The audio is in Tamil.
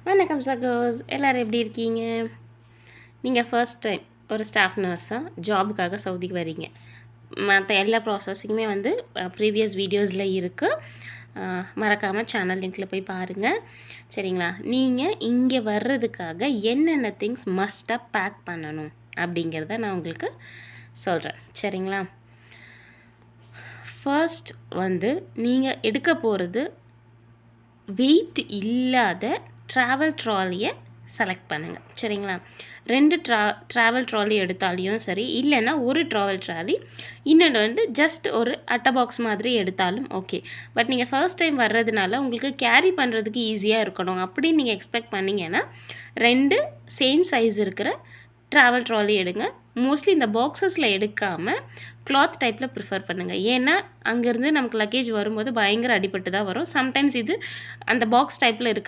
வணக்கம் சகோஸ், எல்லோரும் எப்படி இருக்கீங்க? நீங்கள் ஃபர்ஸ்ட் டைம் ஒரு ஸ்டாஃப் நர்ஸாக ஜாபுக்காக சவுதிக்கு வரீங்க. மற்ற எல்லா ப்ராசஸிங்குமே வந்து ப்ரீவியஸ் வீடியோஸில் இருக்குது. மறக்காமல் சேனல் லிங்க்கில் போய் பாருங்கள். சரிங்களா? நீங்கள் இங்கே வர்றதுக்காக என்னென்ன திங்ஸ் மஸ்ட்டாக பேக் பண்ணணும் அப்படிங்கிறத நான் உங்களுக்கு சொல்கிறேன். சரிங்களா? ஃபர்ஸ்ட் வந்து நீங்கள் எடுக்க போகிறது வெயிட் இல்லாத ட்ராவல் ட்ராலியை செலக்ட் பண்ணுங்கள். சரிங்களா? 2 ட்ராவல் ட்ராலி எடுத்தாலையும் சரி, இல்லைன்னா ஒரு ட்ராவல் ட்ராலி, இன்னொன்று வந்து ஜஸ்ட் ஒரு அட்டை பாக்ஸ் மாதிரி எடுத்தாலும் ஓகே. பட் நீங்கள் ஃபர்ஸ்ட் டைம் வர்றதுனால உங்களுக்கு கேரி பண்ணுறதுக்கு ஈஸியாக இருக்கணும் அப்படின்னு நீங்கள் எக்ஸ்பெக்ட் பண்ணிங்கன்னா 2 சேம் சைஸ் இருக்கிற ட்ராவல் ட்ராலி எடுங்க. மோஸ்ட்லி இந்த பாக்ஸஸில் எடுக்காமல் கிளாத் டைப்பில் ப்ரிஃபர் பண்ணுங்கள். ஏன்னா அங்கேருந்து நமக்கு லக்கேஜ் வரும்போது பயங்கர அடிபட்டு தான் வரும். சம்டைம்ஸ் இது அந்த பாக்ஸ் டைப்பில் இருக்க